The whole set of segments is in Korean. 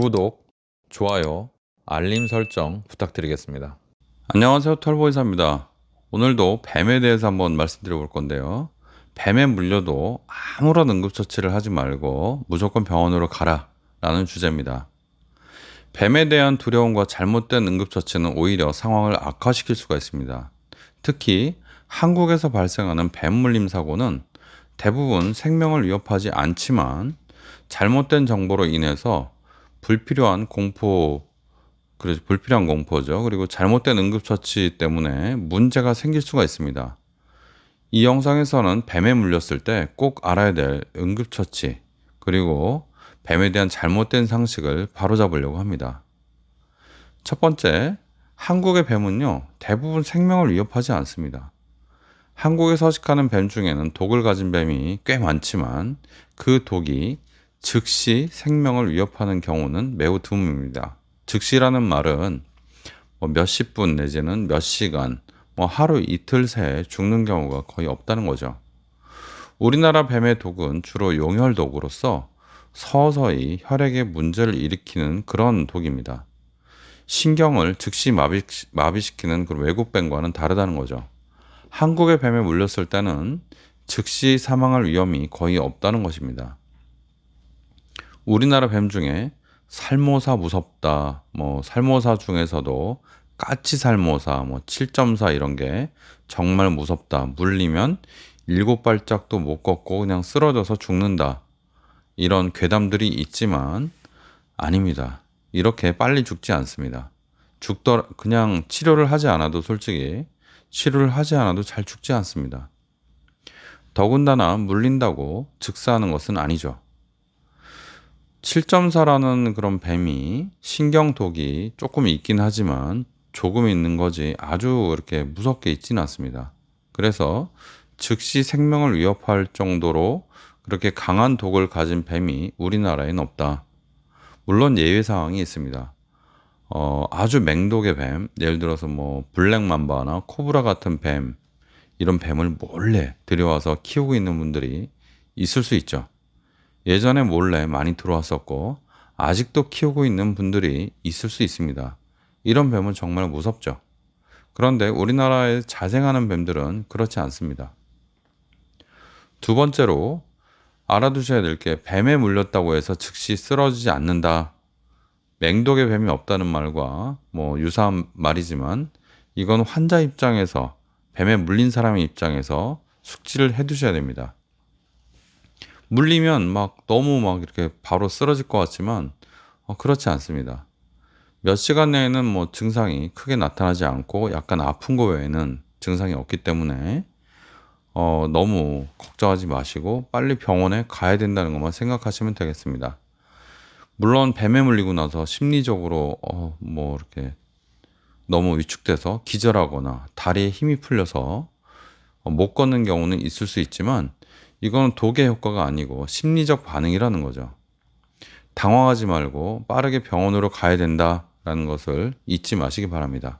구독, 좋아요, 알림 설정 부탁드리겠습니다. 안녕하세요, 털보이사입니다. 오늘도 뱀에 대해서 한번 말씀드려 볼 건데요. 뱀에 물려도 아무런 응급처치를 하지 말고 무조건 병원으로 가라 라는 주제입니다. 뱀에 대한 두려움과 잘못된 응급처치는 오히려 상황을 악화시킬 수가 있습니다. 특히 한국에서 발생하는 뱀 물림 사고는 대부분 생명을 위협하지 않지만 잘못된 정보로 인해서 불필요한 공포죠. 그리고 잘못된 응급처치 때문에 문제가 생길 수가 있습니다. 이 영상에서는 뱀에 물렸을 때 꼭 알아야 될 응급처치, 그리고 뱀에 대한 잘못된 상식을 바로잡으려고 합니다. 첫 번째, 한국의 뱀은요, 대부분 생명을 위협하지 않습니다. 한국에 서식하는 뱀 중에는 독을 가진 뱀이 꽤 많지만 그 독이 즉시 생명을 위협하는 경우는 매우 드뭅니다. 즉시라는 말은 몇십 분 내지는 몇 시간, 하루 이틀 새에 죽는 경우가 거의 없다는 거죠. 우리나라 뱀의 독은 주로 용혈 독으로서 서서히 혈액에 문제를 일으키는 그런 독입니다. 신경을 즉시 마비시키는 그런 외국 뱀과는 다르다는 거죠. 한국의 뱀에 물렸을 때는 즉시 사망할 위험이 거의 없다는 것입니다. 우리나라 뱀 중에 살모사 무섭다, 살모사 중에서도 까치살모사, 7.4 이런 게 정말 무섭다. 물리면 7발짝도 못 걷고 그냥 쓰러져서 죽는다. 이런 괴담들이 있지만 아닙니다. 이렇게 빨리 죽지 않습니다. 그냥 치료를 하지 않아도 잘 죽지 않습니다. 더군다나 물린다고 즉사하는 것은 아니죠. 7.4라는 그런 뱀이 신경독이 조금 있긴 하지만 조금 있는 거지 아주 이렇게 무섭게 있지는 않습니다. 그래서 즉시 생명을 위협할 정도로 그렇게 강한 독을 가진 뱀이 우리나라에는 없다. 물론 예외 사항이 있습니다. 아주 맹독의 뱀, 예를 들어서 블랙맘바나 코브라 같은 뱀, 이런 뱀을 몰래 들여와서 키우고 있는 분들이 있을 수 있죠. 예전에 몰래 많이 들어왔었고 아직도 키우고 있는 분들이 있을 수 있습니다. 이런 뱀은 정말 무섭죠. 그런데 우리나라에 자생하는 뱀들은 그렇지 않습니다. 두 번째로 알아두셔야 될 게 뱀에 물렸다고 해서 즉시 쓰러지지 않는다. 맹독의 뱀이 없다는 말과 유사한 말이지만 이건 환자 입장에서, 뱀에 물린 사람의 입장에서 숙지를 해 두셔야 됩니다. 물리면 너무 이렇게 바로 쓰러질 것 같지만 그렇지 않습니다. 몇 시간 내에는 증상이 크게 나타나지 않고 약간 아픈 거 외에는 증상이 없기 때문에 너무 걱정하지 마시고 빨리 병원에 가야 된다는 것만 생각하시면 되겠습니다. 물론 뱀에 물리고 나서 심리적으로 이렇게 너무 위축돼서 기절하거나 다리에 힘이 풀려서 못 걷는 경우는 있을 수 있지만 이건 독의 효과가 아니고 심리적 반응이라는 거죠. 당황하지 말고 빠르게 병원으로 가야 된다라는 것을 잊지 마시기 바랍니다.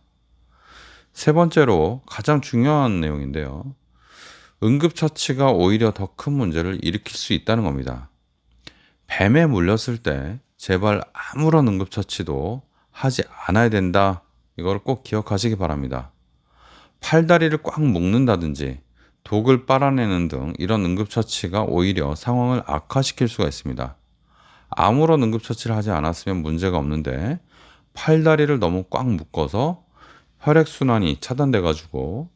세 번째로 가장 중요한 내용인데요. 응급처치가 오히려 더 큰 문제를 일으킬 수 있다는 겁니다. 뱀에 물렸을 때 제발 아무런 응급처치도 하지 않아야 된다. 이걸 꼭 기억하시기 바랍니다. 팔다리를 꽉 묶는다든지 독을 빨아내는 등 이런 응급처치가 오히려 상황을 악화시킬 수가 있습니다. 아무런 응급처치를 하지 않았으면 문제가 없는데 팔다리를 너무 꽉 묶어서 혈액순환이 차단돼 가지고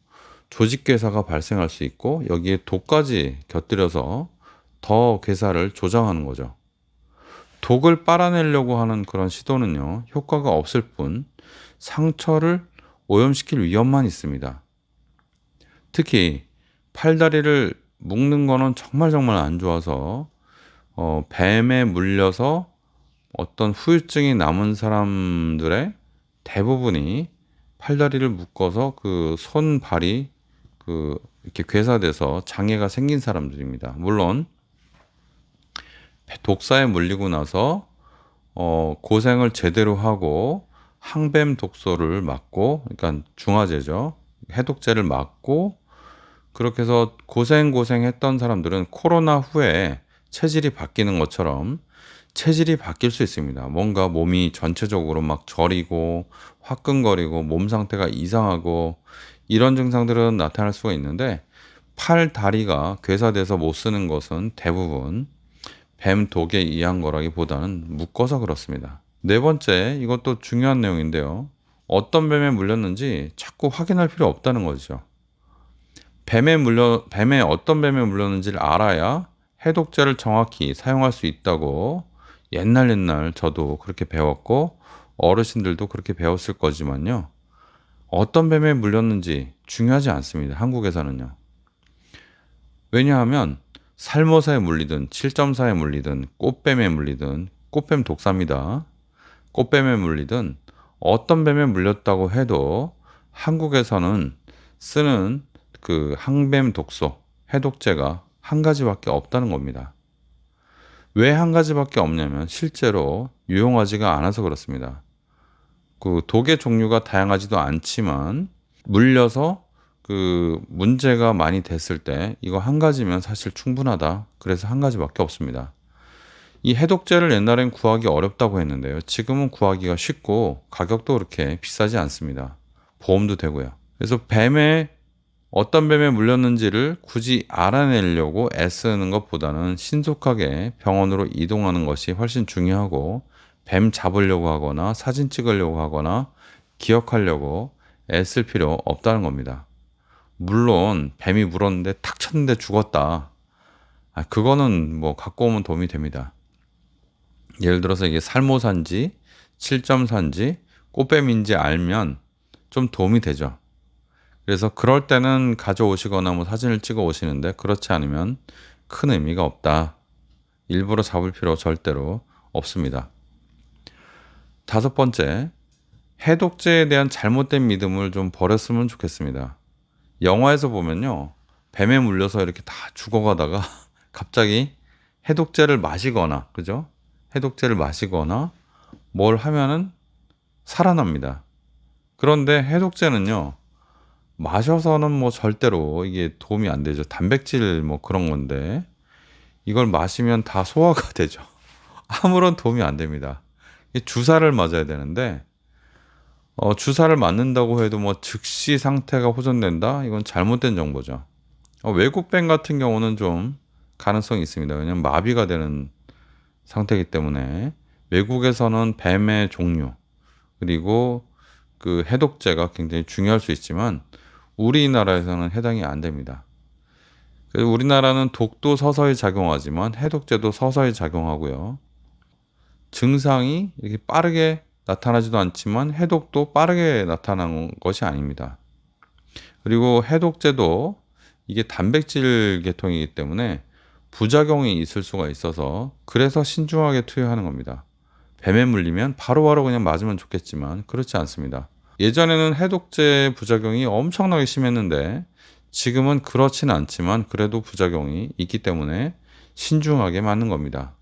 조직괴사가 발생할 수 있고 여기에 독까지 곁들여서 더 괴사를 조장하는 거죠. 독을 빨아내려고 하는 그런 시도는요, 효과가 없을 뿐 상처를 오염시킬 위험만 있습니다. 특히 팔다리를 묶는 거는 정말 안 좋아서 뱀에 물려서 어떤 후유증이 남은 사람들의 대부분이 팔다리를 묶어서 그 손발이 이렇게 괴사돼서 장애가 생긴 사람들입니다. 물론 독사에 물리고 나서 고생을 제대로 하고 항뱀 독소를 맞고, 그러니까 중화제죠. 해독제를 맞고 그렇게 해서 고생했던 사람들은 코로나 후에 체질이 바뀌는 것처럼 체질이 바뀔 수 있습니다. 뭔가 몸이 전체적으로 막 저리고 화끈거리고 몸 상태가 이상하고 이런 증상들은 나타날 수가 있는데 팔, 다리가 괴사돼서 못 쓰는 것은 대부분 뱀 독에 의한 거라기보다는 묶어서 그렇습니다. 네 번째, 이것도 중요한 내용인데요. 어떤 뱀에 물렸는지 자꾸 확인할 필요 없다는 거죠. 뱀에 어떤 뱀에 물렸는지를 알아야 해독제를 정확히 사용할 수 있다고 옛날 저도 그렇게 배웠고 어르신들도 그렇게 배웠을 거지만요. 어떤 뱀에 물렸는지 중요하지 않습니다. 한국에서는요. 왜냐하면 살모사에 물리든 7.4에 물리든 꽃뱀에 물리든 꽃뱀 독사입니다. 꽃뱀에 물리든 어떤 뱀에 물렸다고 해도 한국에서는 쓰는 그 항뱀 독소 해독제가 한 가지밖에 없다는 겁니다. 왜 한 가지밖에 없냐면 실제로 유용하지가 않아서 그렇습니다. 그 독의 종류가 다양하지도 않지만 물려서 그 문제가 많이 됐을 때 이거 한 가지면 사실 충분하다. 그래서 한 가지밖에 없습니다. 이 해독제를 옛날엔 구하기 어렵다고 했는데요. 지금은 구하기가 쉽고 가격도 그렇게 비싸지 않습니다. 보험도 되고요. 그래서 어떤 뱀에 물렸는지를 굳이 알아내려고 애쓰는 것보다는 신속하게 병원으로 이동하는 것이 훨씬 중요하고 뱀 잡으려고 하거나 사진 찍으려고 하거나 기억하려고 애쓸 필요 없다는 겁니다. 물론 뱀이 물었는데 탁 쳤는데 죽었다. 그거는 뭐 갖고 오면 도움이 됩니다. 예를 들어서 이게 살모사인지 7.4인지 꽃뱀인지 알면 좀 도움이 되죠. 그래서 그럴 때는 가져오시거나 뭐 사진을 찍어 오시는데 그렇지 않으면 큰 의미가 없다. 일부러 잡을 필요 절대로 없습니다. 다섯 번째, 해독제에 대한 잘못된 믿음을 좀 버렸으면 좋겠습니다. 영화에서 보면요. 뱀에 물려서 이렇게 다 죽어가다가 갑자기 해독제를 마시거나, 그죠? 해독제를 마시거나 뭘 하면은 살아납니다. 그런데 해독제는요. 마셔서는 뭐 절대로 이게 도움이 안 되죠. 단백질 뭐 그런 건데 이걸 마시면 다 소화가 되죠. 아무런 도움이 안 됩니다. 주사를 맞아야 되는데 주사를 맞는다고 해도 뭐 즉시 상태가 호전된다? 이건 잘못된 정보죠. 외국 뱀 같은 경우는 좀 가능성이 있습니다. 왜냐하면 마비가 되는 상태이기 때문에 외국에서는 뱀의 종류 그리고 그 해독제가 굉장히 중요할 수 있지만 우리나라에서는 해당이 안 됩니다. 그래서 우리나라는 독도 서서히 작용하지만 해독제도 서서히 작용하고요. 증상이 이렇게 빠르게 나타나지도 않지만 해독도 빠르게 나타나는 것이 아닙니다. 그리고 해독제도 이게 단백질 계통이기 때문에 부작용이 있을 수가 있어서 그래서 신중하게 투여하는 겁니다. 뱀에 물리면 바로바로 그냥 맞으면 좋겠지만 그렇지 않습니다. 예전에는 해독제 부작용이 엄청나게 심했는데 지금은 그렇지는 않지만 그래도 부작용이 있기 때문에 신중하게 맞는 겁니다.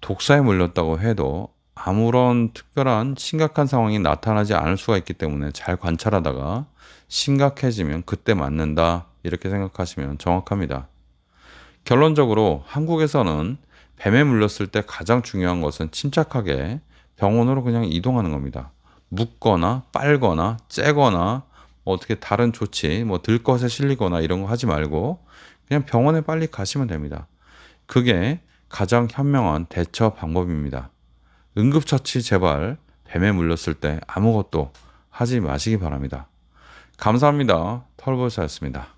독사에 물렸다고 해도 아무런 특별한 심각한 상황이 나타나지 않을 수가 있기 때문에 잘 관찰하다가 심각해지면 그때 맞는다 이렇게 생각하시면 정확합니다. 결론적으로 한국에서는 뱀에 물렸을 때 가장 중요한 것은 침착하게 병원으로 그냥 이동하는 겁니다. 묻거나 빨거나 째거나 뭐 어떻게 다른 조치 뭐 들것에 실리거나 이런 거 하지 말고 그냥 병원에 빨리 가시면 됩니다. 그게 가장 현명한 대처 방법입니다. 응급처치 제발 뱀에 물렸을 때 아무것도 하지 마시기 바랍니다. 감사합니다. 털보사였습니다.